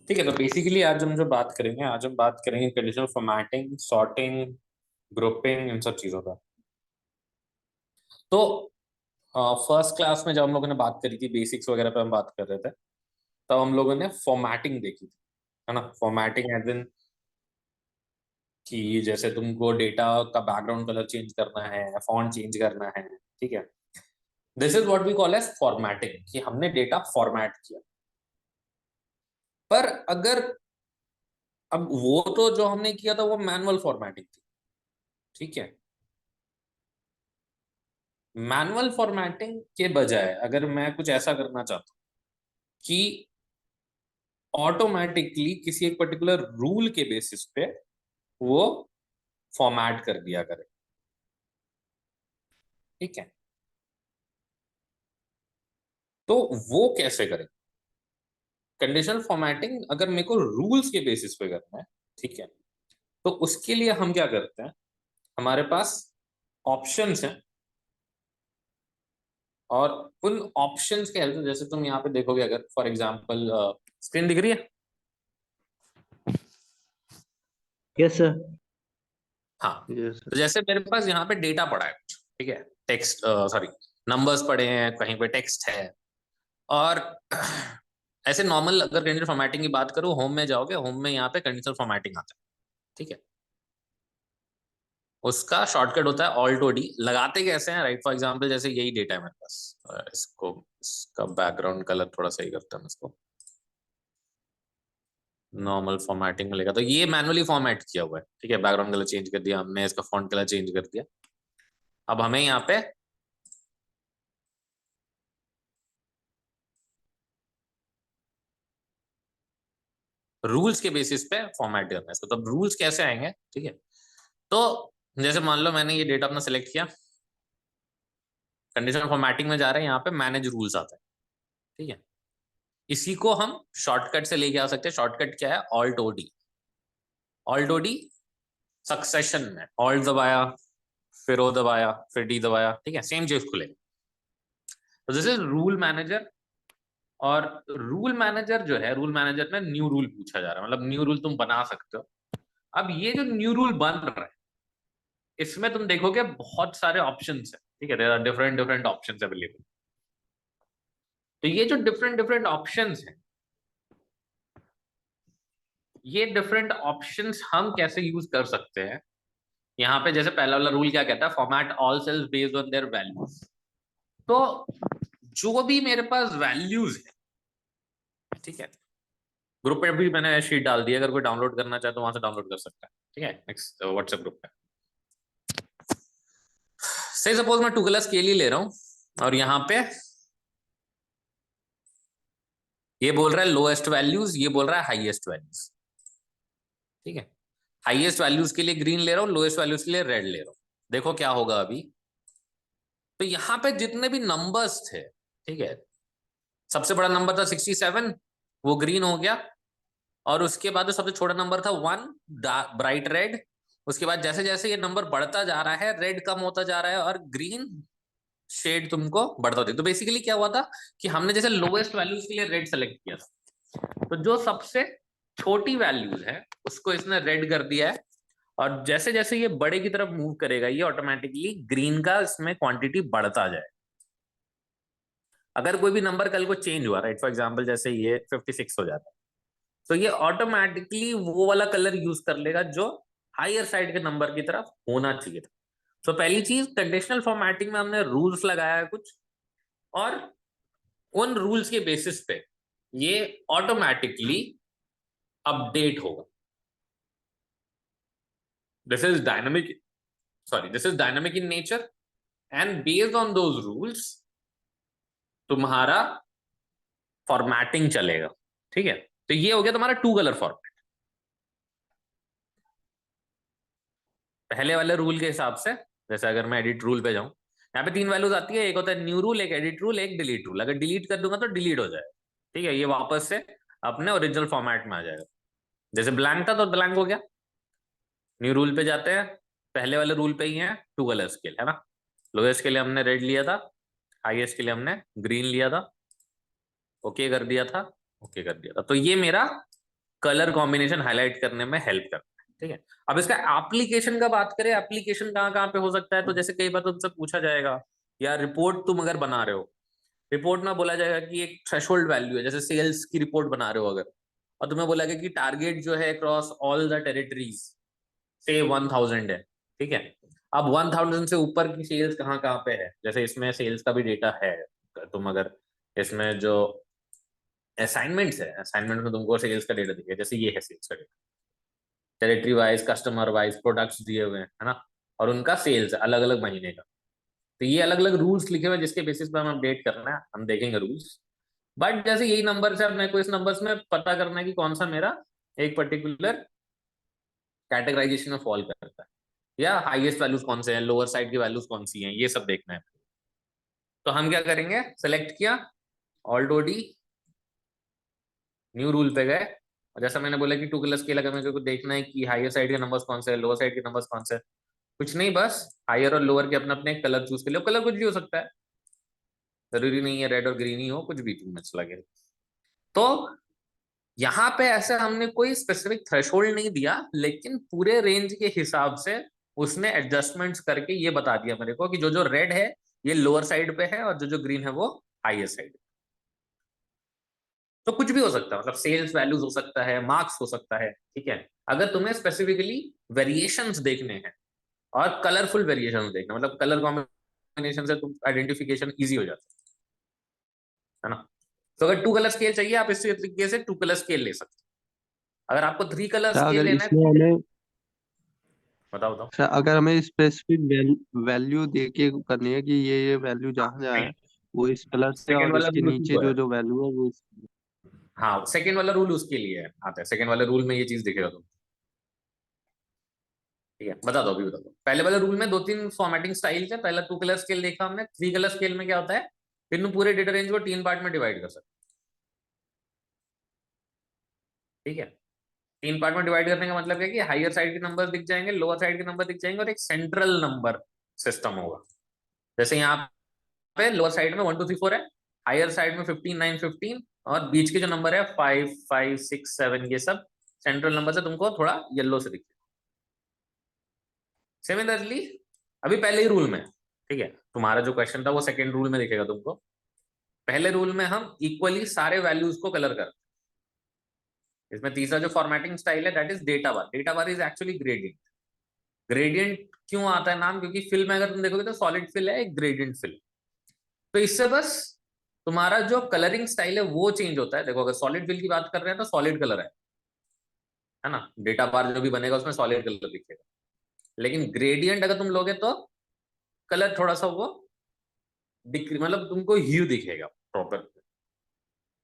ठीक है, तो बेसिकली आज हम जो बात करेंगे, आज हम बात करेंगे कंडीशनल फॉर्मेटिंग, सॉर्टिंग, ग्रुपिंग, इन सब चीजों का। तो फर्स्ट क्लास में जब हम लोगों ने बात करी थी, बेसिक्स वगैरह पे हम बात कर रहे थे, तब हम लोगों ने फॉर्मेटिंग देखी थी, है ना। फॉर्मेटिंग एज इन कि जैसे तुमको डेटा का बैकग्राउंड कलर चेंज करना है, फॉन्ट चेंज करना है, ठीक है। This is what we call as formatting, कि हमने डेटा फॉर्मेट किया। पर अगर अब वो तो जो हमने किया था वो मैनुअल फॉर्मेटिंग थी, ठीक है। मैनुअल फॉर्मेटिंग के बजाय अगर मैं कुछ ऐसा करना चाहता हूँ कि ऑटोमेटिकली किसी एक पर्टिकुलर रूल के बेसिस पे वो फॉर्मेट कर दिया करे, ठीक है, तो वो कैसे करें। कंडीशनल फॉर्मेटिंग अगर मेरे को रूल्स के बेसिस पे करना है, ठीक है, तो उसके लिए हम क्या करते हैं, हमारे पास ऑप्शंस हैं, और उन ऑप्शंस के हेल्प से, जैसे तुम यहाँ पे देखोगे, अगर फॉर एग्जांपल स्क्रीन दिख रही है। Yes sir. हाँ, यस तो सर। जैसे मेरे पास यहाँ पे डेटा पड़ा है कुछ, ठीक है, टेक्स्ट, सॉरी, नंबर्स पड़े हैं, कहीं पे टेक्स्ट है। और ऐसे नॉर्मल अगर कंडीशनल फॉर्मेटिंग की बात करूँ, होम में जाओगे, होम में यहाँ पे कंडीशनल फॉर्मेटिंग आता है, ठीक है। उसका शॉर्टकट होता है ऑल्ट ओ डी। लगाते कैसे हैं, राइट, फॉर एग्जांपल जैसे यही डेटा है मेरे पास, इसको, इसका बैकग्राउंड कलर थोड़ा सही करता हूँ इसको, नॉर्मल फॉर्मेटिंग में लेगा तो ये मैनुअली फॉर्मेट किया हुआ है, ठीक है। बैकग्राउंड कलर चेंज कर दिया हमने, इसका फॉन्ट कलर चेंज कर दिया। अब हमें यहाँ पे रूल्स के बेसिस पे फॉर्मेट करना है इसको। तो रूल्स कैसे आएंगे, ठीक है। तो जैसे मान लो मैंने ये डेटा अपना सेलेक्ट किया, कंडीशनल फॉर्मेटिंग में जा रहे हैं, यहाँ पे मैनेज रूल्स आता है, ठीक है। इसी को हम शॉर्टकट से लेके आ सकते हैं। शॉर्टकट क्या है, alt O D. Alt O D succession में ऑल्ट दबाया, फिर ओ दबाया, फिर डी दबाया, ठीक है, सेम चीज खुलेगा। तो दिस इज रूल मैनेजर। और रूल मैनेजर जो है, रूल मैनेजर में न्यू रूल पूछा जा रहा है, मतलब न्यू रूल तुम बना सकते हो। अब ये जो न्यू रूल बन रहा है, इसमें तुम देखोगे बहुत सारे ऑप्शंस है, ठीक है, there are different different options available. तो ये जो डिफरेंट डिफरेंट ऑप्शंस हैं, ये डिफरेंट ऑप्शंस हम कैसे यूज कर सकते हैं। यहाँ पे जैसे पहला वाला रूल क्या कहता है, format all cells based on their values. तो जो भी मेरे पास वैल्यूज है, ठीक है, ग्रुप पे भी मैंने शीट डाल दी है, अगर कोई डाउनलोड करना चाहे तो वहां से डाउनलोड कर सकता है, ठीक है, नेक्स्ट व्हाट्सएप ग्रुप पे। से सपोज मैं 2 कलर स्केल ही ले रहा हूं, और यहाँ पे ये बोल रहा है लोएस्ट वैल्यूज, ये बोल रहा है हाईएस्ट वैल्यूज, ठीक है। हाईएस्ट वैल्यूज के लिए ग्रीन ले रहा हूँ, लोएस्ट वैल्यूज के लिए रेड ले रहा हूँ। देखो क्या होगा अभी। तो यहाँ पे जितने भी नंबर्स थे, ठीक है, सबसे बड़ा नंबर था 67, वो ग्रीन हो गया। और उसके बाद जो सबसे छोटा नंबर था 1, ब्राइट रेड। उसके बाद जैसे जैसे ये नंबर बढ़ता जा रहा है, रेड कम होता जा रहा है और ग्रीन शेड तुमको बढ़ता होता है। तो बेसिकली क्या हुआ था कि हमने जैसे लोएस्ट वैल्यूज के लिए रेड सेलेक्ट किया था, तो जो सबसे छोटी वैल्यूज है उसको इसने रेड कर दिया है। और जैसे जैसे ये बड़े की तरफ मूव करेगा, ये ऑटोमेटिकली ग्रीन का इसमें क्वांटिटी बढ़ता जाए। अगर कोई भी नंबर कल को चेंज हुआ, राइट, फॉर एग्जांपल जैसे ये 56 हो जाता है, तो ये ऑटोमेटिकली वो वाला कलर यूज कर लेगा जो हायर साइड के नंबर की तरफ होना चाहिए था। तो पहली चीज, कंडीशनल फॉर्मेटिंग में हमने रूल्स लगाया है कुछ, और उन रूल्स के बेसिस पे ये ऑटोमेटिकली अपडेट होगा। This is dynamic, sorry, this is dynamic in nature, and based on those rules तुम्हारा फॉर्मेटिंग चलेगा, ठीक है। तो ये हो गया तुम्हारा 2 कलर फॉर्मेट। पहले वाले रूल के हिसाब से, जैसे अगर मैं एडिट रूल पे जाऊं, यहाँ पे 3 वैल्यूज आती है, एक होता है न्यू रूल, एक एडिट रूल, एक डिलीट रूल। अगर डिलीट कर दूंगा तो डिलीट हो जाएगा, ठीक है, ये वापस से अपने ओरिजिनल फॉर्मेट में आ जाएगा। जैसे ब्लैंक था तो ब्लैंक हो गया। न्यू रूल पे जाते हैं, पहले वाले रूल पे ही है 2 कलर स्केल, है ना। लोएस्ट के लिए हमने रेड लिया था, हाईएस्ट के लिए हमने ग्रीन लिया था, ओके कर दिया था, ओके कर दिया था। तो ये मेरा कलर कॉम्बिनेशन हाईलाइट करने में हेल्प करता है। ठीक है, अब इसका एप्लीकेशन का बात करें, एप्लीकेशन कहाँ कहाँ पे हो सकता है, तो जैसे कई बार तुमसे पूछा जाएगा, या रिपोर्ट तुम अगर बना रहे हो, रिपोर्ट में बोला जाएगा कि एक थ्रेशोल्ड वैल्यू है, जैसे सेल्स की रिपोर्ट बना रहे हो अगर, और तुम्हें बोला गया कि टारगेट जो है अक्रॉस ऑल द टेरिटरीज से 1000 है। ठीक है, अब 1000 से ऊपर की सेल्स कहाँ कहाँ पे है, जैसे इसमें सेल्स का भी डेटा है। तुम अगर इसमें जो असाइनमेंट्स है, असाइनमेंट में तुमको सेल्स का डेटा दिखेगा, जैसे ये है सेल्स का data, territory wise, customer wise, products दिए हुए हैं, है ना, और उनका सेल्स अलग अलग महीने का। तो ये अलग अलग रूल्स लिखे हुए हैं जिसके बेसिस पर हम अपडेट करना है, हम देखेंगे रूल्स। बट जैसे यही नंबर है, अपने को इस नंबर्स में पता करना है कि कौन सा मेरा एक पर्टिकुलर कैटेगराइजेशन में फॉल करता है, या हाईएस्ट वैल्यूज कौन से हैं, लोअर साइड की वैल्यूज कौन सी हैं, ये सब देखना है। तो हम क्या करेंगे, सेलेक्ट किया, ऑल्ट ओडी, न्यू रूल पे गए, और जैसा मैंने बोला कि टू कलर स्केल, अगर मेरे को देखना है कि हायर साइड के नंबर्स कौन से है, लोअर साइड के नंबर्स कौन से है, कुछ नहीं, बस हायर और लोअर के अपने अपने कलर चूज कर लो, कलर कुछ भी हो सकता है, जरूरी नहीं है रेड और ग्रीन ही हो, कुछ भी तुम्हें अच्छा लगे। तो यहाँ पे ऐसे हमने कोई स्पेसिफिक थ्रेशोल्ड नहीं दिया, लेकिन पूरे रेंज के हिसाब से उसने एडजस्टमेंट्स करके ये बता दिया मेरे को कि जो जो रेड है ये लोअर साइड पे है, और जो जो ग्रीन है वो हाईएस्ट साइड। तो कुछ भी हो सकता है, मतलब सेल्स वैल्यूज हो सकता है, मार्क्स हो सकता है। ठीक है, अगर तुम्हें स्पेसिफिकली वेरिएशंस देखने हैं और कलरफुल वेरिएशंस देखना, मतलब कलर कॉम्बिनेशन से तुम आइडेंटिफिकेशन इजी हो जाता है ना। तो अगर टू कलर स्केल चाहिए, आप इस तरीके से टू कलर स्केल ले सकते हो। अगर आपको थ्री कलर अच्छा, स्केल अगर लेना इसमें है, हमें बताओ बताओ। अच्छा, अगर हमें स्पेसिफिक वैल्यू दे के करनी है कि ये वैल्यू जहाँ जहाँ है वो इस कलर से, सेकेंड और वाला इसके रूल उसी नीचे को है। जो जो वैल्यू है वो हाँ, सेकेंड वाला रूल उसके लिए है, आता है सेकेंड वाले रूल में ये चीज दिखेगा तुम। ठीक है, बता दो, अभी बता दो। पहले वाले रूल में दो तीन फॉर्मेटिंग स्टाइल है। पहला टू कलर स्केल देखा हमने, थ्री कलर स्केल में क्या होता है, फिर तुम पूरे डेटा रेंज को तीन पार्ट में डिवाइड कर सकते। ठीक है, तीन पार्ट में डिवाइड करने का मतलब है कि हायर साइड के नंबर दिख जाएंगे, लोअर साइड के नंबर दिख जाएंगे, और एक सेंट्रल नंबर सिस्टम होगा। जैसे यहाँ पे लोअर साइड में 1 2 3 4 है, हायर साइड में 15 9 15, और बीच के जो नंबर है 5 5 6 7, ये सब सेंट्रल नंबर से तुमको थोड़ा येलो से दिखे। सिमिलरली अभी पहले ही रूल में, ठीक है, तुम्हारा जो क्वेश्चन था वो सेकेंड रूल में दिखेगा तुमको। पहले रूल में हम इक्वली सारे वैल्यूज को कलर करते हैं। इसमें तीसरा जो फॉर्मेटिंग स्टाइल है that is data bar. Data bar is actually gradient. Gradient क्यों आता है नाम, क्योंकि फिल में अगर तुम देखोगे तो सॉलिड फिल है, एक ग्रेडियंट फिल। तो इससे बस तुम्हारा जो कलरिंग स्टाइल है वो चेंज होता है। देखो, अगर सॉलिड फिल की बात कर रहे हैं तो सॉलिड कलर है ना, डेटा बार जो भी बनेगा उसमें सॉलिड कलर दिखेगा। लेकिन ग्रेडियंट अगर तुम लोगे तो कलर थोड़ा सा वो डिक्री, मतलब तुमको ह्यू दिखेगा प्रॉपर,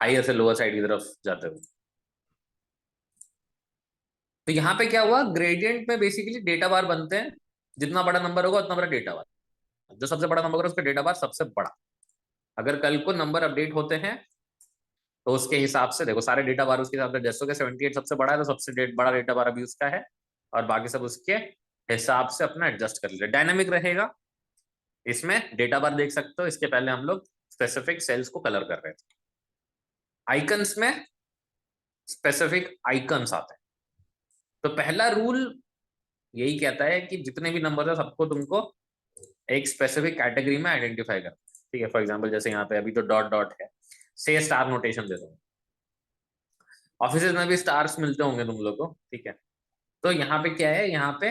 हायर से लोअर साइड की तरफ जाते हुए। तो यहाँ पे क्या हुआ, ग्रेडियंट में बेसिकली डेटा बार बनते हैं, जितना बड़ा नंबर होगा उतना बड़ा डेटा बार, जो सबसे बड़ा नंबर होगा उसका डेटा बार सबसे बड़ा। अगर कल को नंबर अपडेट होते हैं तो उसके हिसाब से देखो, सारे डेटा बार उसके हिसाब से एडजस्ट हो गए। 78 सबसे बड़ा है तो सबसे बड़ा डेटा बार अभी उसका है, और बाकी सब उसके हिसाब से अपना एडजस्ट कर ले। डायनामिक रहेगा, इसमें डेटा बार देख सकते हो। इसके पहले हम लोग स्पेसिफिक सेल्स को कलर कर रहे थे। आइकन्स में स्पेसिफिक आइकन्स आते हैं। तो पहला रूल यही कहता है कि जितने भी नंबर है सबको तुमको एक स्पेसिफिक कैटेगरी में आइडेंटिफाई करना। ठीक है, फॉर एग्जांपल जैसे यहाँ पे अभी तो डॉट डॉट है, से स्टार नोटेशन दे दो। ऑफिस में भी स्टार्स मिलते होंगे तुम लोग को। ठीक है, तो यहाँ पे क्या है, यहाँ पे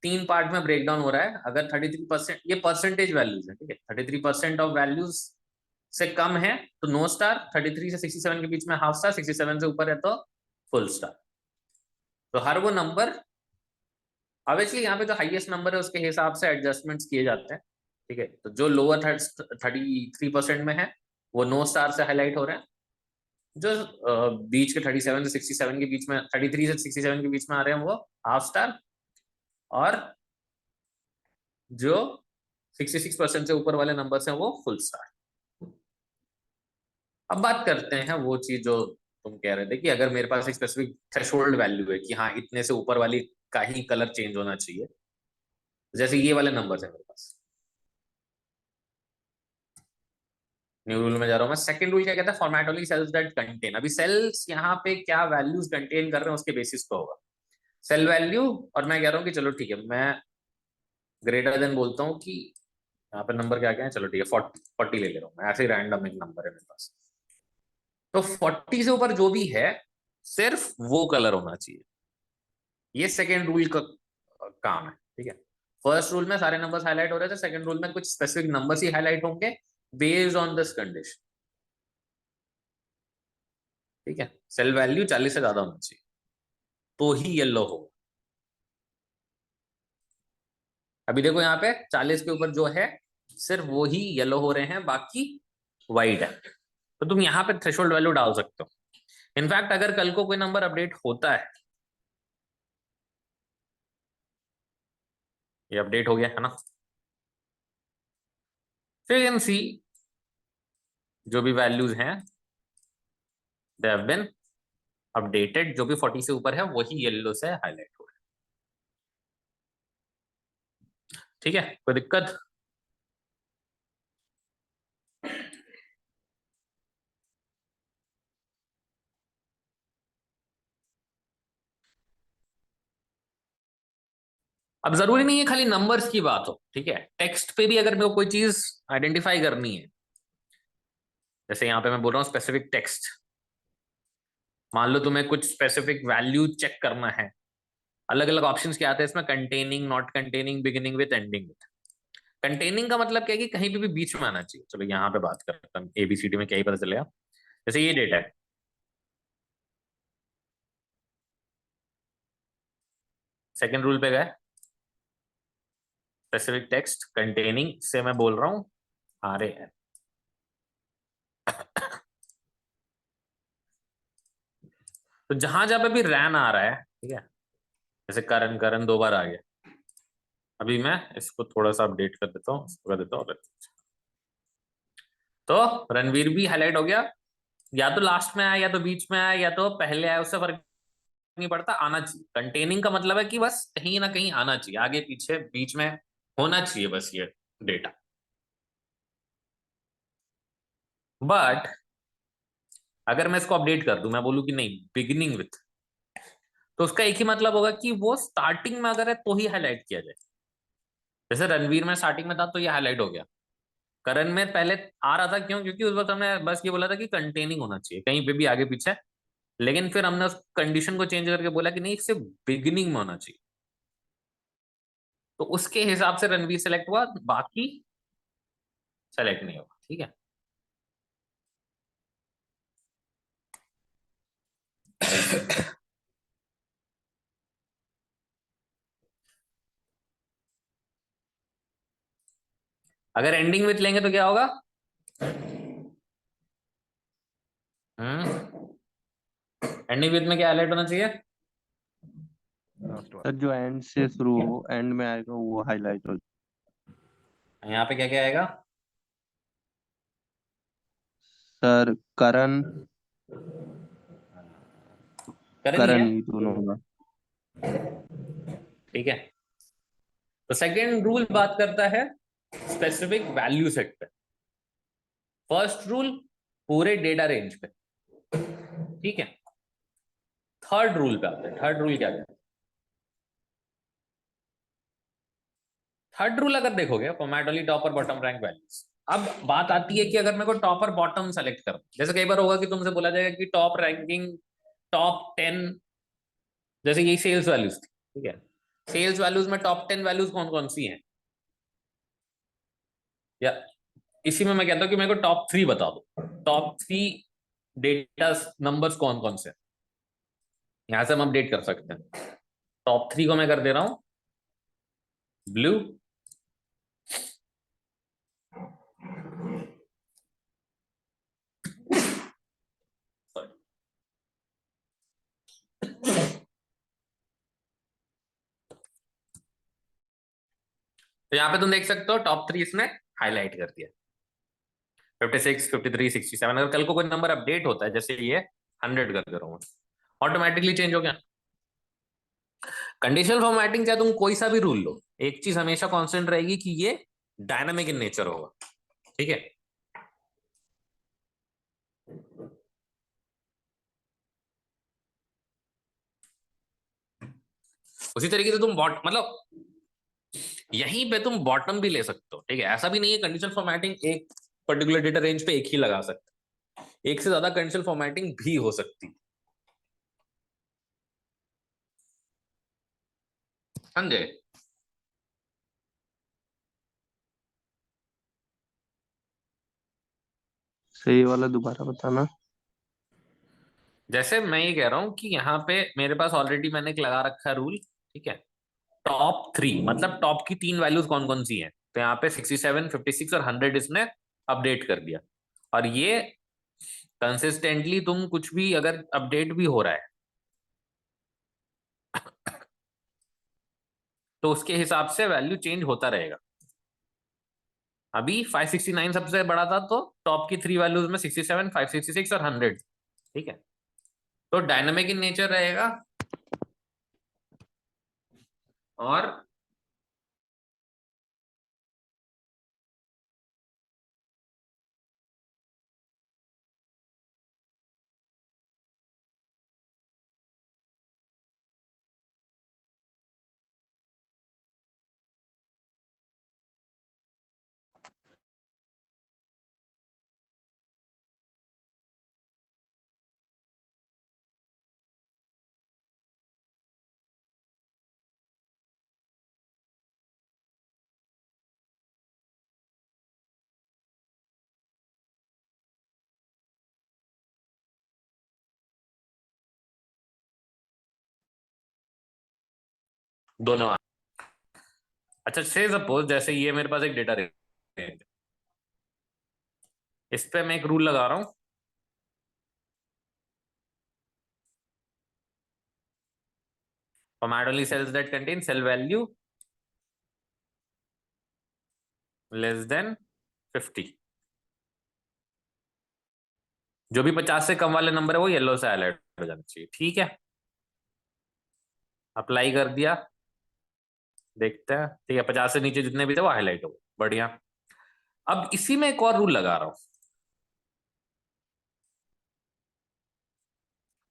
तीन पार्ट में ब्रेक डाउन हो रहा है। अगर 33%, ये परसेंटेज वैल्यूज है, ठीक है, 33% ऑफ वैल्यूज से कम है तो नो स्टार, 33 से 67 के बीच में हाफ स्टार, 67 से ऊपर है तो फुल स्टार। तो हर वो नंबर, ऑब्वियसली यहाँ पे जो हाईएस्ट नंबर है उसके हिसाब से एडजस्टमेंट्स किए जाते हैं। ठीक है, तो जो लोअर 33% में है वो नो स्टार से हाईलाइट हो रहे हैं। जो बीच के 37 से 67 के बीच में, 33 से 67 के बीच में आ रहे हैं वो हाफ स्टार, और जो 66% से ऊपर वाले नंबर हैं वो फुल स्टार। अब बात करते हैं वो चीज जो तुम कह रहे थे कि अगर मेरे पास एक स्पेसिफिक थ्रेशोल्ड वैल्यू है कि हाँ इतने से ऊपर वाली का ही कलर चेंज होना चाहिए, जैसे ये वाले नंबर है मेरे पास, न्यू रूल में जा रहा हूं मैं। सेकंड रूल क्या कहता है, format only cells that contain. अभी सेल्स यहाँ पे क्या वैल्यूज कंटेन कर रहे हैं उसके बेसिस पे होगा सेल वैल्यू। और मैं कह रहा हूँ कि चलो ठीक है, मैं ग्रेटर देन बोलता हूँ कि यहाँ पे नंबर क्या क्या है, चलो ठीक है 40 ले ले रहा हूँ मैं, ऐसे ही रैंडम एक नंबर है मेरे पास। तो 40 से ऊपर जो भी है सिर्फ वो कलर होना चाहिए। ये सेकेंड रूल का काम है, ठीक है। फर्स्ट रूल में सारे नंबर्स हाईलाइट हो रहे थे, सेकंड रूल में कुछ स्पेसिफिक नंबर्स ही हाईलाइट होंगे बेस्ड ऑन दिस कंडीशन, ठीक है। सेल वैल्यू 40 से ज्यादा होना चाहिए तो ही येलो होगा। अभी देखो यहाँ पे 40 के ऊपर जो है सिर्फ वो ही येलो हो रहे हैं, बाकी व्हाइट है। तो तुम यहाँ पे थ्रेशोल्ड वैल्यू डाल सकते हो। इनफैक्ट अगर कल को कोई नंबर अपडेट होता है, ये अपडेट हो गया है ना, फिर कैन सी जो भी वैल्यूज हैं दे हैव बीन अपडेटेड, जो भी 40 से ऊपर है वही येलो से हाईलाइट हो रहा है, ठीक है। कोई दिक्कत? अब जरूरी नहीं है खाली नंबर्स की बात हो, ठीक है। टेक्स्ट पे भी अगर मेरे को कोई चीज आइडेंटिफाई करनी है, जैसे यहाँ पे मैं बोल रहा हूँ स्पेसिफिक टेक्स्ट, मान लो तुम्हें कुछ स्पेसिफिक वैल्यू चेक करना है, अलग अलग ऑप्शंस क्या आते हैं इसमें, containing, not containing, beginning with, ending with. Containing का मतलब क्या है कि कहीं पे भी बीच में आना चाहिए। चलो यहाँ पे बात करता हूँ, एबीसीडी में क्या ही पता चलेगा। जैसे ये डेटा है, सेकंड रूल पे गए, स्पेसिफिक टेक्स्ट कंटेनिंग से मैं बोल रहा हूँ आर ए एन। तो जहां जहां पे भी रैन आ रहा है, ठीक है, जैसे करण करण 2 बार आ गया, अभी मैं इसको थोड़ा सा अपडेट कर देता हूँ, इसको कर देता हूँ। तो रणवीर भी हाईलाइट हो गया, या तो लास्ट में आया या तो बीच में आया या तो पहले आया, उससे फर्क नहीं पड़ता, आना चाहिए। कंटेनिंग का मतलब है कि बस कहीं ना कहीं आना चाहिए, आगे पीछे बीच में होना चाहिए बस ये डेटा। बट अगर मैं इसको अपडेट कर दूं, मैं बोलूं कि नहीं बिगिनिंग विथ, तो उसका एक ही मतलब होगा कि वो स्टार्टिंग में अगर है तो ही हाईलाइट किया जाए। जैसे रणवीर में स्टार्टिंग में था तो ये हाईलाइट हो गया, करण में पहले आ रहा था, क्यों? क्योंकि उस वक्त हमने बस ये बोला था कि कंटेनिंग होना चाहिए कहीं पे भी आगे पीछे, लेकिन फिर हमने उस कंडीशन को चेंज करके बोला कि नहीं सिर्फ बिगिनिंग में होना चाहिए, तो उसके हिसाब से रणवीर सेलेक्ट हुआ, बाकी सेलेक्ट नहीं होगा, ठीक है। अगर एंडिंग विथ लेंगे तो क्या होगा? एंडिंग विथ में क्या हाईलाइट होना चाहिए? लास्ट सर वाला। जो एंड से शुरू हो एंड में आएगा वो हाईलाइट हो। यहाँ पे क्या क्या आएगा? सर करण, करण ही है, करण ही दोनों का। ठीक है। तो सेकेंड रूल बात करता है स्पेसिफिक वैल्यू सेट पे, फर्स्ट रूल पूरे डेटा रेंज पे, ठीक है। थर्ड रूल पे आते हैं। थर्ड रूल क्या है? थर्ड रूल अगर देखोगे फॉर्मेट ओनली टॉप और बॉटम रैंक वैल्यूज। अब बात आती है कि अगर मेरे को टॉप और बॉटम सेलेक्ट करना, जैसे कई बार होगा कि तुमसे बोला जाएगा कि टॉप रैंकिंग, टॉप 10, जैसे यही सेल्स वैल्यूज थी, ठीक है। सेल्स वैल्यूज में टॉप 10 वैल्यूज कौन कौन सी हैं, या इसी में मैं कहता हूं कि मेरे को टॉप 3 बता दो, टॉप 3 डेटा नंबर्स कौन कौन से, यहां से हम अपडेट कर सकते हैं। टॉप 3 को मैं कर दे रहा हूं ब्लू, तो यहाँ पे तुम देख सकते हो टॉप 3 इसने हाईलाइट कर दिया, 56, 53, 67। अगर कल को कोई नंबर अपडेट होता है, जैसे ये 100 कर दे रहा हूँ, ऑटोमेटिकली चेंज हो गया। कंडीशनल फॉर्मेटिंग चाहे तुम कोई सा भी रूल लो, एक चीज हमेशा कांस्टेंट रहेगी कि ये डायनामिक इन नेचर होगा, ठीक है। उसी तरीके से तुम मतलब यहीं पे तुम बॉटम भी ले सकते हो, ठीक है। ऐसा भी नहीं है कंडीशनल फॉर्मेटिंग एक पर्टिकुलर डेटा रेंज पे एक ही लगा सकते, एक से ज्यादा कंडीशनल फॉर्मेटिंग भी हो सकती है, समझे। सही वाला दोबारा बताना। जैसे मैं ये कह रहा हूं कि यहाँ पे मेरे पास ऑलरेडी मैंने एक लगा रखा है रूल, ठीक है। टॉप 3 मतलब टॉप की 3 वैल्यूज कौन कौन सी हैं, तो यहाँ पे 67, 56 और 100 इसने अपडेट कर दिया। और ये कंसिस्टेंटली तुम कुछ भी अगर अपडेट भी हो रहा है तो उसके हिसाब से वैल्यू चेंज होता रहेगा। अभी 569 सबसे बड़ा था, तो टॉप की 3 वैल्यूज में 67, 566 और 100, ठीक है। तो डायनामिक इन नेचर रहेगा और दोनों। अच्छा से सपोज जैसे ये मेरे पास एक डेटा रेंज है, इस पे मैं एक रूल लगा रहा हूं, format only cells that contain cell value less than 50। जो भी 50 से कम वाले नंबर है वो येलो से हाईलाइट हो जाना चाहिए, ठीक है। अप्लाई कर दिया, देखते हैं, ठीक है। 50 से नीचे जितने भी थे वो हाईलाइट हो गए, बढ़िया। अब इसी में एक और रूल लगा रहा हूं,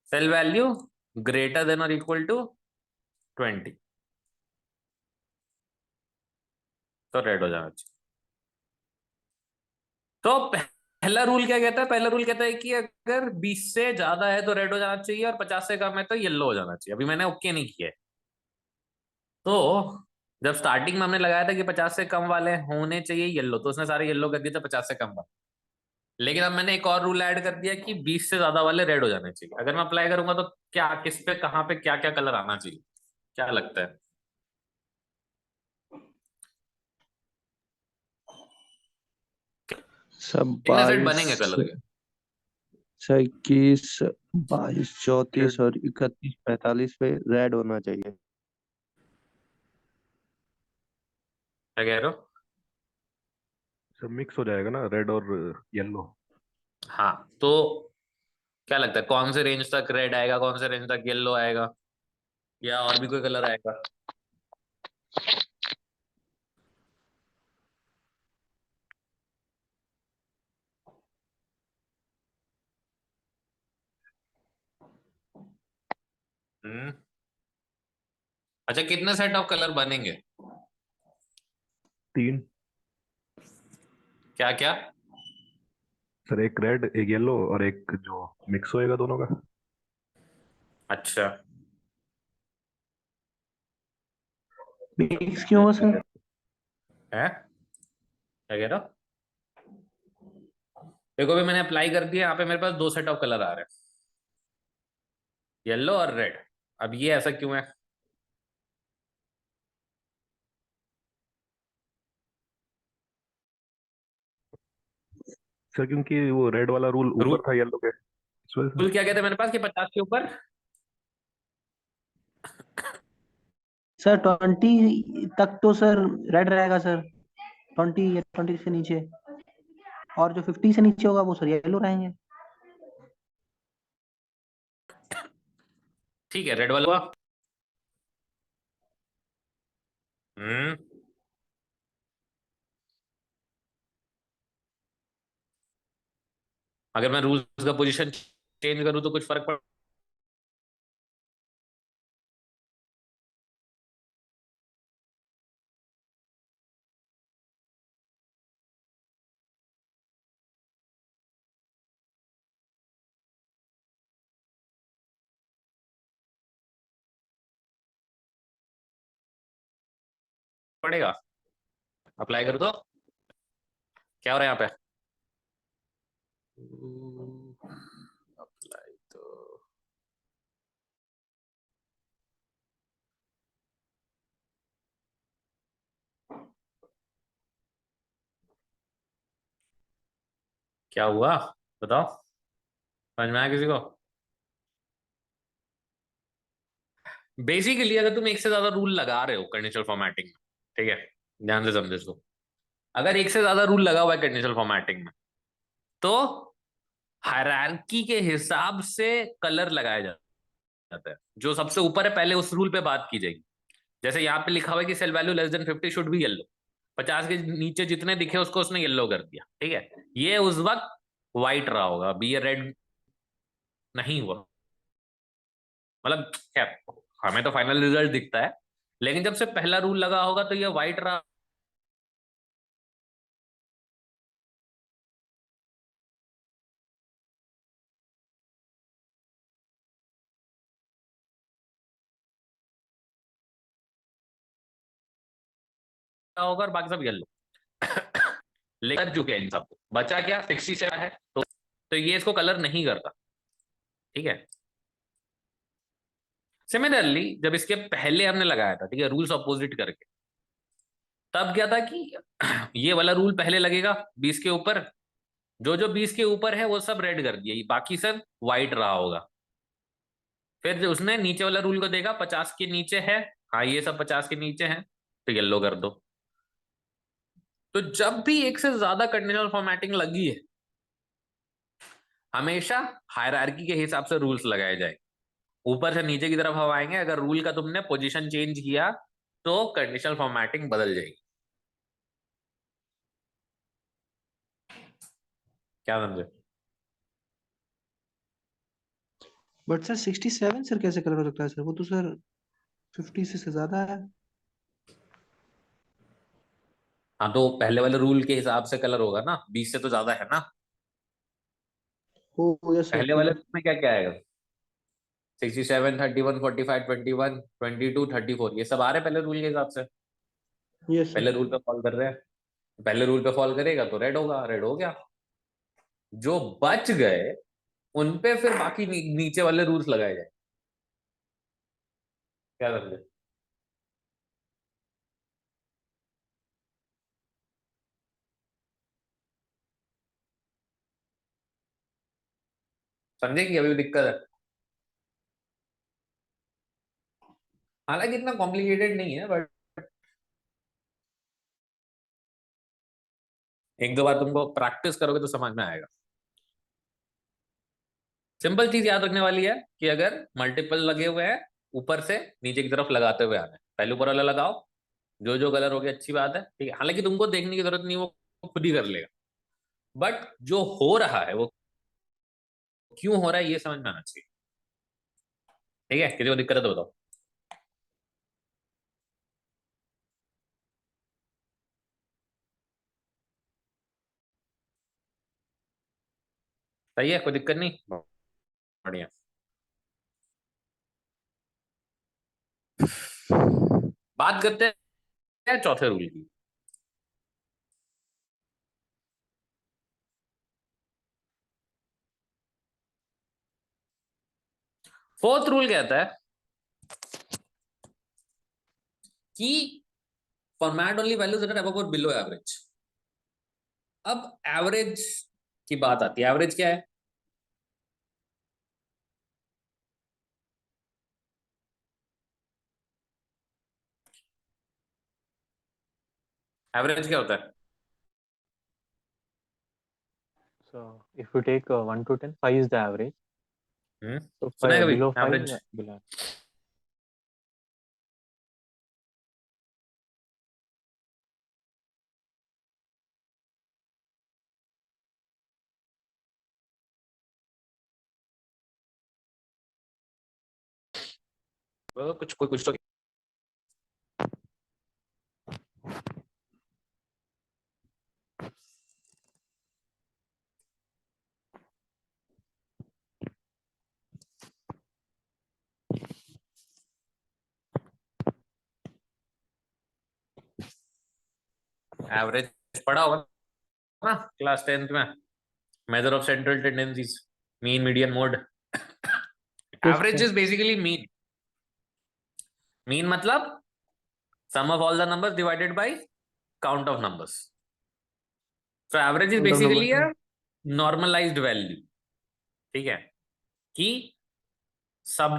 सेल वैल्यू ग्रेटर देन और इक्वल टू 20 तो रेड हो जाना चाहिए। तो पहला रूल क्या कहता है, पहला रूल कहता है कि अगर 20 से ज्यादा है तो रेड हो जाना चाहिए और 50 से कम है तो येलो हो जाना चाहिए। अभी मैंने ओके नहीं किया है, तो जब स्टार्टिंग में हमने लगाया था कि 50 से कम वाले होने चाहिए येलो, तो उसने सारे येलो कर दिए थे 50 से कम वाले। लेकिन अब मैंने एक और रूल ऐड कर दिया कि 20 से ज्यादा वाले रेड हो जाने चाहिए। अगर मैं अप्लाई करूंगा तो क्या, किस पे, कहाँ पे, क्या क्या कलर आना चाहिए, क्या लगता है। सब कितने सेट 22, बनेंगे कलर के। 21, 22, फिर 34 और 31, 45 पे रेड होना चाहिए। क्या कह रहे हो। सब मिक्स हो जाएगा ना, रेड और येलो। हाँ तो क्या लगता है कौन से रेंज तक रेड आएगा, कौन से रेंज तक येलो आएगा, या और भी कोई कलर आएगा। हम्म। अच्छा कितने सेट ऑफ कलर बनेंगे। 3। क्या क्या। सर एक रेड, एक येलो और एक जो मिक्स होएगा दोनों का। अच्छा मिक्स क्यों हो सर? है, क्या कह रहे हो। देखो भी मैंने अप्लाई कर दिया, यहाँ पे मेरे पास 2 सेट ऑफ कलर आ रहे हैं, येलो और रेड। अब ये ऐसा क्यों है। सर क्योंकि वो रेड वाला रूल रूल ऊपर था येलो के, इस वजह से। रूल क्या कहते हैं मेरे पास कि 50 के ऊपर। सर 20 तक तो सर रेड रहेगा सर, 20 या 20 से नीचे, और जो 50 से नीचे होगा वो सर येलो रहेंगे। ठीक है रेड वाला हुआ। हम्म। अगर मैं रूल्स का पोजीशन चेंज करूं तो कुछ फर्क पड़ पड़ेगा, अप्लाई कर दो। क्या हो रहा है यहाँ पे? अप्लाई तो क्या हुआ बताओ, समझ में आया किसी को? बेसिकली अगर तुम एक से ज्यादा रूल लगा रहे हो कंडीशनल फॉर्मेटिंग में, ठीक है, ध्यान से समझे इसको। अगर एक से ज्यादा रूल लगा हुआ है कंडीशनल फॉर्मेटिंग में, तो हायरार्की के हिसाब से कलर लगाया जाता है। जो सबसे ऊपर है पहले उस रूल पे बात की जाएगी। जैसे यहाँ पे लिखा हुआ है कि cell value less than 50 should be yellow, 50 के नीचे जितने दिखे उसको उसने येलो कर दिया, ठीक है, ये उस वक्त व्हाइट रहा होगा, बी ये रेड नहीं हुआ। मतलब क्या, हमें तो फाइनल रिजल्ट दिखता है, लेकिन जब से पहला रूल लगा होगा तो ये व्हाइट रहा होगा और बाकी सब येलो। लेकर चुके हैं इन सबको, बचा क्या 67 है, तो ये इसको कलर नहीं करता, ठीक है। सिमिलरली जब इसके पहले हमने लगाया था, ठीक है, रूल्स अपोजिट करके, तब क्या था कि ये वाला रूल पहले लगेगा 20 के ऊपर, जो जो 20 के ऊपर है वो सब रेड कर दिया, बाकी सब व्हाइट रहा होगा। फिर जो उसने नीचे वाला रूल को देखा 50 के नीचे है, हाँ ये सब 50 के नीचे है, तो येलो कर दो। तो जब भी एक से ज्यादा कंडीशनल फॉर्मेटिंग लगी है, हमेशा हायरार्की के हिसाब से रूल्स लगाए जाए, ऊपर से नीचे की तरफ हम आएंगे। अगर रूल का तुमने पोजीशन चेंज किया तो कंडीशनल फॉर्मेटिंग बदल जाएगी। क्या समझे? बट सर 67 सर कैसे कलर हो सकता है सर? वो तो सर 50 से ज्यादा है। हाँ तो पहले वाले रूल के हिसाब से कलर होगा ना, 20 से तो ज्यादा है ना। ओ यस सर, पहले ठीक वाले है। में क्या क्या आएगा? 67, 31, 45, 21, 22, 34, ये सब आ रहे हैं पहले रूल के हिसाब से। Yes sir. पहले रूल पे फॉलो कर रहे हैं, पहले रूल पे फॉलो करेगा तो रेड होगा, रेड हो गया। जो बच गए उनपे फिर बाकी नीचे वाले रूल्स लगाए जाए। क्या समझे? समझे कि अभी भी दिक्कत है? हालांकि इतना कॉम्प्लिकेटेड नहीं है, बट एक दो बार तुमको प्रैक्टिस करोगे तो समझ में आएगा। सिंपल चीज याद रखने वाली है कि अगर मल्टीपल लगे हुए हैं, ऊपर से नीचे की तरफ लगाते हुए आना है। पहले ऊपर वाला लगाओ, जो जो कलर हो गया अच्छी बात है, ठीक है, हालांकि तुमको देखने की जरूरत नहीं, वो खुद ही कर लेगा। बट जो हो रहा है वो क्यों हो रहा है ये समझ में आना चाहिए, ठीक है। किसी को दिक्कत है तो बताओ। सही है, कोई दिक्कत नहीं, बढ़िया। बात करते हैं चौथे रूल की। फोर्थ रूल कहता है कि format only values that are above और बिलो एवरेज। अब एवरेज की बात आती है, एवरेज क्या है? एवरेज क्या होता है? So if you take 1 to 10, 5 is the average. So सुना है कभी below 5, एवरेज? below. कुछ कोई कुछ तो एवरेज पढ़ा होगा ना क्लास 10th में, measure of central tendencies, mean median mode. Yes, average sir. Is basically mean. Mean मतलब sum of all the numbers divided by count of numbers. So average is Count of numbers, basically a sir. normalized value, ठीक है, कि सब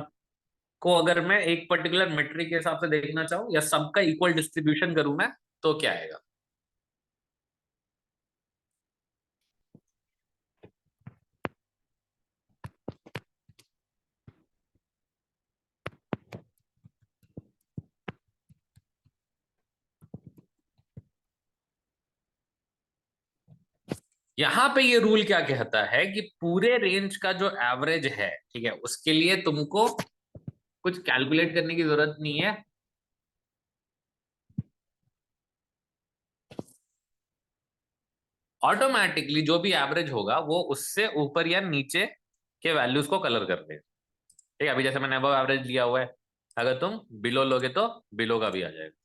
को अगर मैं एक particular metric के हिसाब से देखना चाहूं या सबका इक्वल डिस्ट्रीब्यूशन करूं मैं, तो क्या आएगा। यहां पे ये रूल क्या कहता है कि पूरे रेंज का जो एवरेज है, ठीक है, उसके लिए तुमको कुछ कैलकुलेट करने की जरूरत नहीं है। ऑटोमेटिकली जो भी एवरेज होगा वो उससे ऊपर या नीचे के वैल्यूज को कलर कर देगा। ठीक है, अभी जैसे मैंने अबव एवरेज लिया हुआ है, अगर तुम बिलो लोगे तो बिलो का भी आ जाएगा।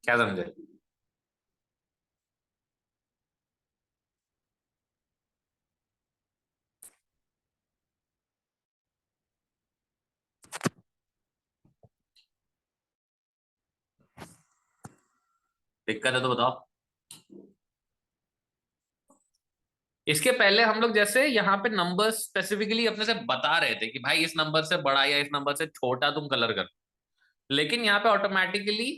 क्या समझे। दिक्कत है तो बताओ। इसके पहले हम लोग जैसे यहाँ पे नंबर स्पेसिफिकली अपने से बता रहे थे कि भाई इस नंबर से बड़ा या इस नंबर से छोटा तुम कलर कर, लेकिन यहाँ पे ऑटोमेटिकली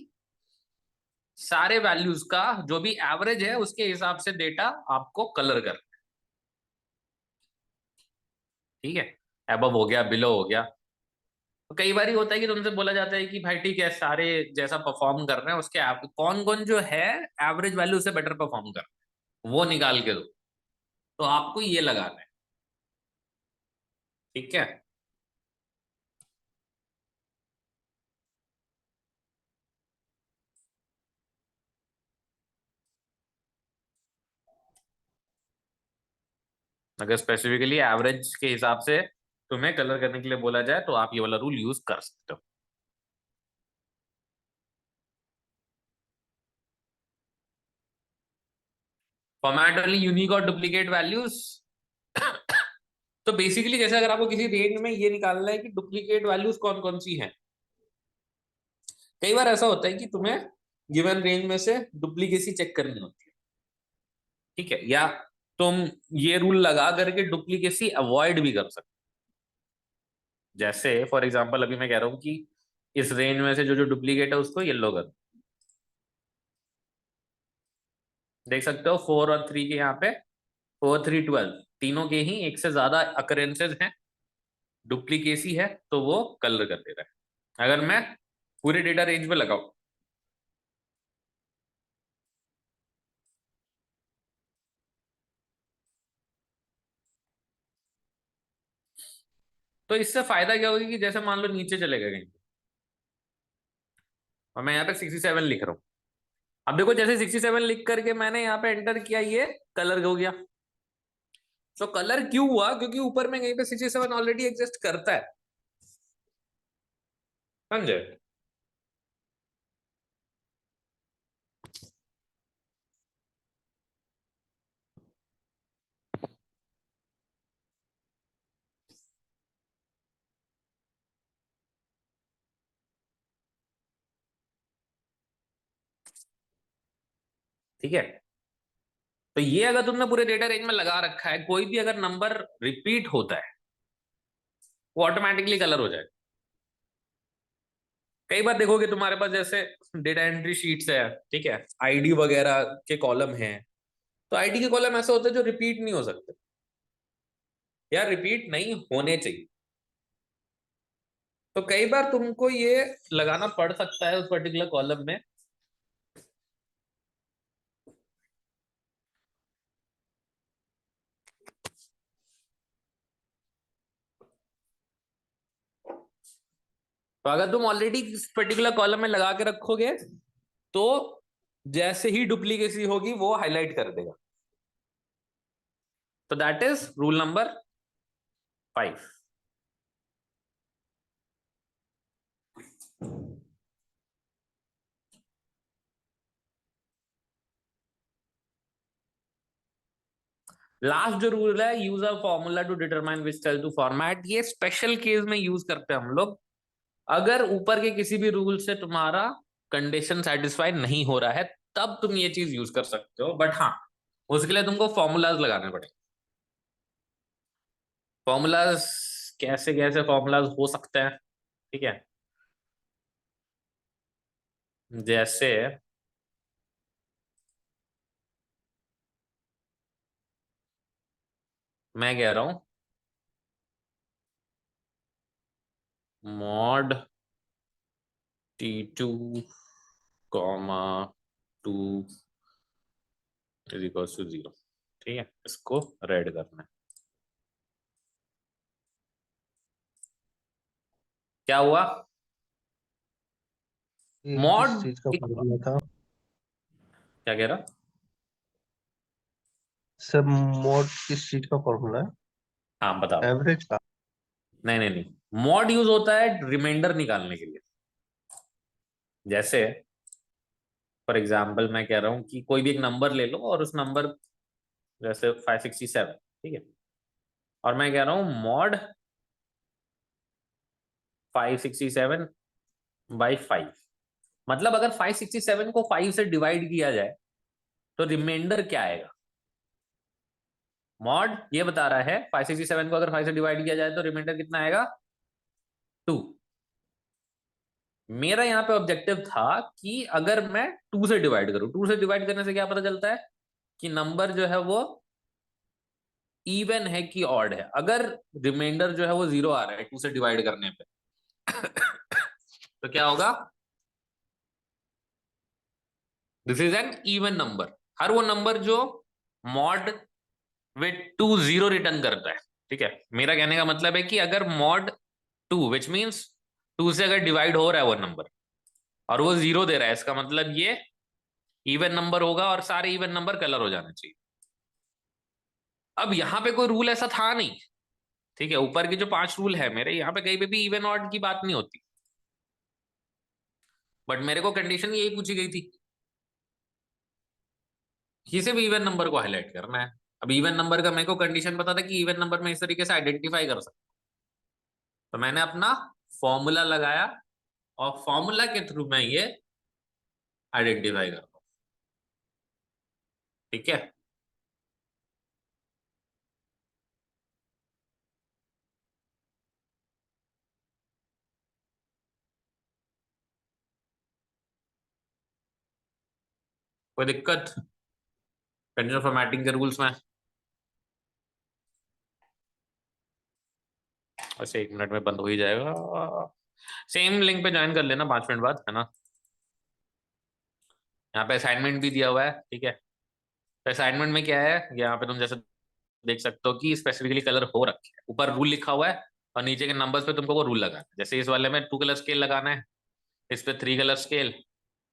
सारे वैल्यूज का जो भी एवरेज है उसके हिसाब से डेटा आपको कलर कर, ठीक है, अबव हो गया बिलो हो गया। तो कई बार होता है कि तुमसे बोला जाता है कि भाई ठीक है सारे जैसा परफॉर्म कर रहे हैं उसके कौन कौन जो है एवरेज वैल्यू से बेटर परफॉर्म कर रहे हैं वो निकाल के दो, तो आपको ये लगाना है, ठीक है। अगर स्पेसिफिकली एवरेज के हिसाब से तुम्हें कलर करने के लिए बोला जाए तो आप ये वाला रूल यूज कर सकते हो। फॉर्मेट ओनली यूनिक और डुप्लीकेट वैल्यूज। तो बेसिकली जैसे अगर आपको किसी रेंज में ये निकालना है कि डुप्लीकेट वैल्यूज कौन कौन सी हैं, कई बार ऐसा होता है कि तुम्हें गिवन रेंज में से डुप्लीकेसी चेक करनी होती है, ठीक है, या तुम ये रूल लगा करके डुप्लीकेसी अवॉइड भी कर सकते हो। जैसे फॉर एग्जांपल अभी मैं कह रहा हूं कि इस रेंज में से जो जो डुप्लीकेट है उसको येलो कर, देख सकते हो 4 और 3 के यहाँ पे 4 3 12 तीनों के ही एक से ज्यादा अकरेंसेज हैं, डुप्लीकेसी है तो वो कलर कर दे रहा है। अगर मैं पूरे डेटा रेंज में लगाऊं तो इससे फायदा क्या होगी कि जैसे मान लो नीचे चले गए कहीं और मैं यहाँ पे 67 लिख रहा हूँ, अब देखो जैसे 67 लिख करके मैंने यहाँ पे एंटर किया ये कलर हो गया। तो कलर क्यों हुआ, क्योंकि ऊपर में कहीं पे 67 ऑलरेडी एग्जिस्ट करता है, समझे। ठीक है, तो ये अगर तुमने पूरे डेटा रेंज में लगा रखा है, कोई भी अगर नंबर रिपीट होता है वो ऑटोमेटिकली कलर हो जाएगा। कई बार देखोगे तुम्हारे पास जैसे डेटा एंट्री शीट्स है, ठीक है, आईडी वगैरह के कॉलम हैं, तो आईडी के कॉलम ऐसे होते हैं जो रिपीट नहीं हो सकते या रिपीट नहीं होने चाहिए। तो कई बार तुमको ये लगाना पड़ सकता है उस पर्टिकुलर कॉलम में, तो अगर तुम ऑलरेडी इस पर्टिकुलर कॉलम में लगा के रखोगे तो जैसे ही डुप्लीकेसी होगी वो हाईलाइट कर देगा। तो that is rule number 5. Last जो रूल है, use a formula to determine which cell to format, ये स्पेशल केस में यूज करते हैं हम लोग, अगर ऊपर के किसी भी रूल से तुम्हारा कंडीशन सेटिस्फाई नहीं हो रहा है तब तुम ये चीज यूज कर सकते हो, बट हाँ उसके लिए तुमको फॉर्मूलाज लगाने पड़ेंगे. फॉर्मूलाज कैसे कैसे फॉर्मूलाज हो सकते हैं, ठीक है. जैसे मैं कह रहा हूं mod T2 comma 2 is equal to 0, ठीक है. इसको रेड करना है. क्या हुआ? ये मॉड किस चीज का फॉर्मूला था क्या कह रहा? सर? मोड किस चीज का फॉर्मूला है? हाँ बताओ. एवरेज का? नहीं नहीं नहीं, मॉड यूज होता है रिमाइंडर निकालने के लिए. जैसे फॉर एग्जाम्पल मैं कह रहा हूं कि कोई भी एक नंबर ले लो और उस नंबर जैसे 567, ठीक है, और मैं कह रहा हूं मॉड 567/5. मतलब अगर 567 को 5 से डिवाइड किया जाए तो रिमाइंडर क्या आएगा? मॉड ये बता रहा है 567 को अगर 5 से डिवाइड किया जाए तो रिमाइंडर कितना आएगा? 2. मेरा यहाँ पे ऑब्जेक्टिव था कि अगर मैं 2 से डिवाइड करूं, 2 से डिवाइड करने से क्या पता चलता है कि नंबर जो है वो इवन है कि ऑड है. अगर रिमाइंडर जो है वो 0 आ रहा है 2 से डिवाइड करने पे तो क्या होगा? This is an even number. हर वो नंबर जो मॉड विथ 2 0 रिटर्न करता है, ठीक है. मेरा कहने का मतलब है कि अगर मॉड 2 विच मीन्स 2 से अगर डिवाइड हो रहा है वो नंबर और वो 0 दे रहा है, इसका मतलब ये इवन नंबर होगा और सारे इवन नंबर कलर हो जाने चाहिए. अब यहाँ पे कोई रूल ऐसा था नहीं, ठीक है. ऊपर के जो 5 रूल है मेरे यहाँ पे कहीं पे भी इवन ऑड की बात नहीं होती, बट मेरे को कंडीशन यही पूछी गई थी, किसी भी इवन नंबर को हाईलाइट करना है. अब इवन नंबर का मेरे को कंडीशन पता था कि इवन नंबर में इस तरीके से आइडेंटिफाई कर सकता, तो मैंने अपना फॉर्मूला लगाया और फॉर्मूला के थ्रू मैं ये आइडेंटिफाई करता हूं, ठीक है. कोई दिक्कत कंडीशन फॉर्मेटिंग के रूल्स में? वैसे 1 मिनट में बंद हो ही जाएगा. सेम लिंक पे ज्वाइन कर लेना 5 मिनट बाद, है ना. यहाँ पे असाइनमेंट भी दिया हुआ है, ठीक है. तो असाइनमेंट में क्या है, यहाँ पे तुम जैसे देख सकते हो कि स्पेसिफिकली कलर हो रखे हैं, ऊपर रूल लिखा हुआ है और नीचे के नंबर्स पे तुमको वो रूल लगाना है. जैसे इस वाले में 2 कलर स्केल लगाना है, इस पे 3 कलर स्केल,